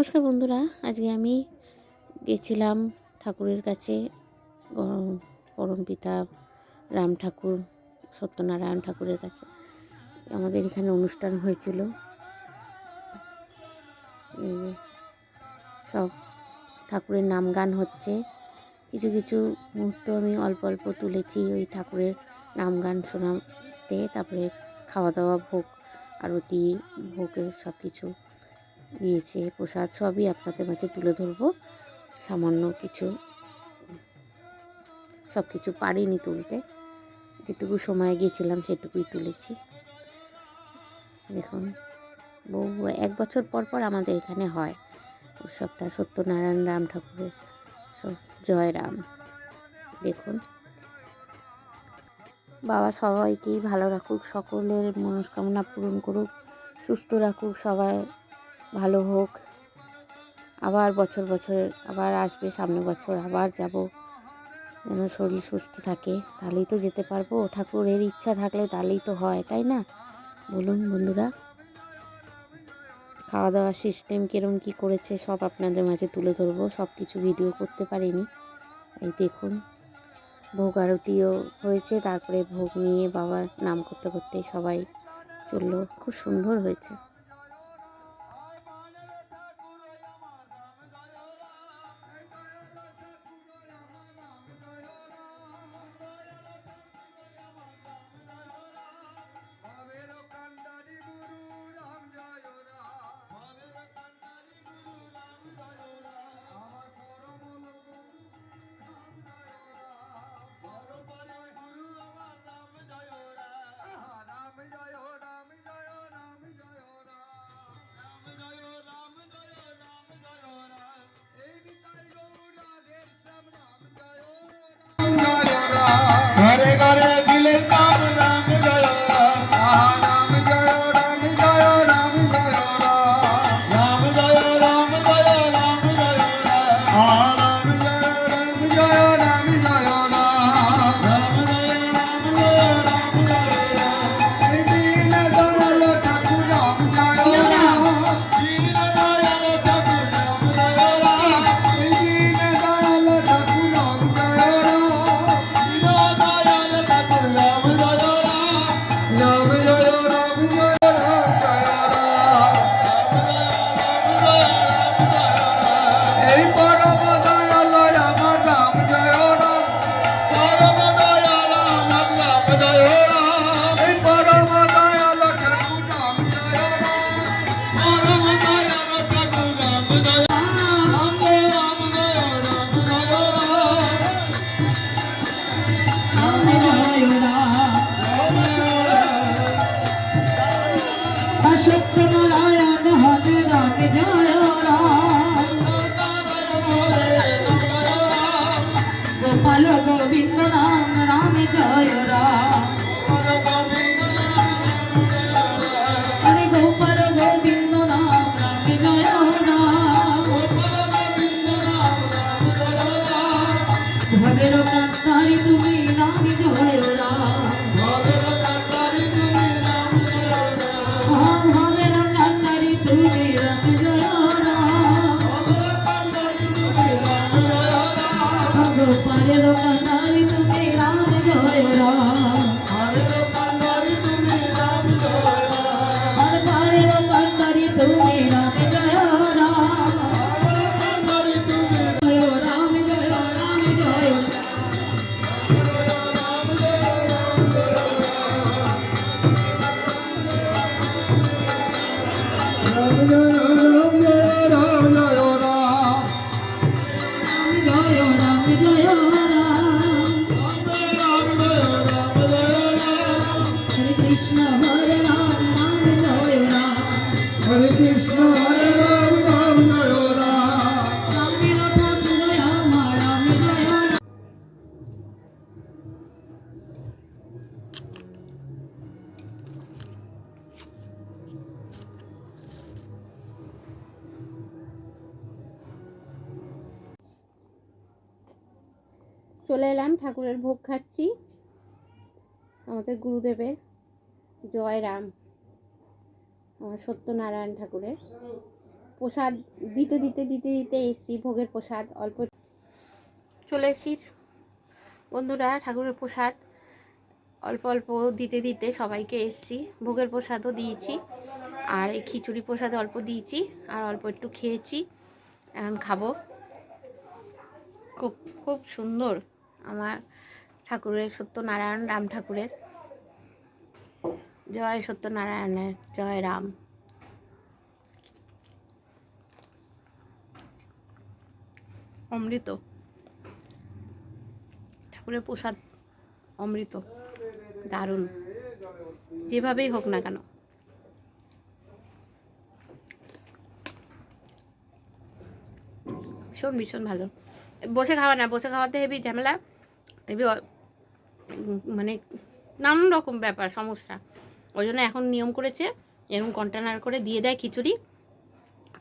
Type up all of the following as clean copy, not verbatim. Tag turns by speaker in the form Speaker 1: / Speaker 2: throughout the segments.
Speaker 1: নমস্কার বন্ধুরা, আজকে আমি গেছিলাম ঠাকুরের কাছে। পরমপিতা রাম ঠাকুর, সত্যনারায়ণ ঠাকুরের কাছে আমাদের এখানে অনুষ্ঠান হয়েছিল। এই যে সব ঠাকুরের নাম গান হচ্ছে, কিছু কিছু মুহূর্ত আমি অল্প অল্প তুলেছি ওই ঠাকুরের নাম গান শোনাতে। তারপরে খাওয়া দাওয়া, ভোগ আরতি, ভোগের সব কিছু দিয়েছে, প্রসাদ সবই আপনাদের মাঝে তুলে ধরবো। সামান্য কিছু, সব কিছু পারিনি তুলতে, যেটুকু সময় গিয়েছিলাম সেটুকুই তুলেছি। দেখুন, বহু 1 বছর পর পর আমাদের এখানে হয় উৎসবটা, সত্যনারায়ণ রাম ঠাকুরের জয় রাম। দেখুন, বাবা সবাইকেই ভালো রাখুক, সকলের মনস্কামনা পূরণ করুক, সুস্থ রাখুক, সবাই ভালো হোক। আবার বছর বছর আবার আসবে, সামনের বছর আবার যাব, যেন শরীর সুস্থ থাকে, তাহলেই তো যেতে পারবো। ঠাকুরের ইচ্ছা থাকলে তাহলেই তো হয়, তাই না? বলুন বন্ধুরা। খাওয়া দাওয়ার সিস্টেম কীরকম কী করেছে সব আপনাদের মাঝে তুলে ধরবো, সব কিছু ভিডিও করতে পারিনি। এই দেখুন, ভোগ আরতিও হয়েছে, তারপরে ভোগ নিয়ে বাবার নাম করতে করতে সবাই চললো, খুব সুন্দর হয়েছে।
Speaker 2: ঘরে ঘরে দিলেন নাম রাম জয় রাম, রাম জয় রাম জয় রাম জয় রাম, রাম জয় রাম জয় রাম জয় রাম, রাম জয় রাম জয় রাম জয় রাম, রাম জয় রাম জয় রাম জয় রাম। দীন দয়াল ঠাকুর রাম জয় রাম, দীন দয়াল ঠাকুর রাম জয় রাম, দীন দয়াল ঠাকুর রাম জয় রাম।
Speaker 3: গোপাল গোবিন্দ নাম রাম জয় রাম, হরে গোপাল গোবিন্দ নাম রাম জয় রাম, ভবের কান্তারি তুমি রাম জয় রাম, ভবের কান্তারি তুমি রাম জয় রাম, গোপালের কান্তারি তুমি রাম জয় রাম, গোপালের কান্তারি তুমি রাম জয় রাম, রাম জয় রাম জয়।
Speaker 1: চলে এলাম, ঠাকুরের ভোগ খাচ্ছি, আমাদের গুরুদেবের জয় রাম, আমার সত্যনারায়ণ ঠাকুরের। প্রসাদ দিতে দিতে এসছি, ভোগের প্রসাদ অল্প চলে এসছি বন্ধুরা। ঠাকুরের প্রসাদ অল্প অল্প দিতে সবাইকে এসছি, ভোগের প্রসাদও দিয়েছি, আর এই খিচুড়ি প্রসাদ অল্প দিয়েছি, আর অল্প একটু খেয়েছি, এখন খাবো। খুব খুব সুন্দর আমার ঠাকুরের, সত্যনারায়ণ রাম ঠাকুরের। জয় সত্যনারায়ণের, জয় রাম। অমৃত, ঠাকুরের প্রসাদ অমৃত, দারুণ, যেভাবেই হোক না কেন। ভীষণ ভীষণ ভালো। বসে খাওয়া না, বসে খাওয়াতে হেবি ঝামেলা, হেবি মানে নানান রকম ব্যাপার সমস্যা। ওই জন্য এখন নিয়ম করেছে এরকম কন্টেনার করে দিয়ে দেয় খিচুড়ি।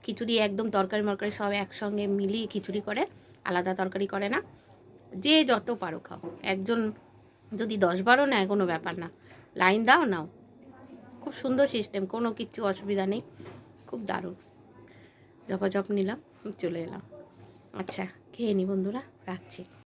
Speaker 1: খিচুড়ি একদম তরকারি মরকারি সব একসঙ্গে মিলিয়ে খিচুড়ি করে, আলাদা তরকারি করে না। যে যত পারো খাও, একজন যদি 10-12 নেয় কোনো ব্যাপার না, লাইন দাও নাও। খুব সুন্দর সিস্টেম, কোনো কিচ্ছু অসুবিধা নেই, খুব দারুণ। জপাজপ নিলাম, চলে এলাম। আচ্ছা খেয়ে নি বন্ধুরা, রাখছি।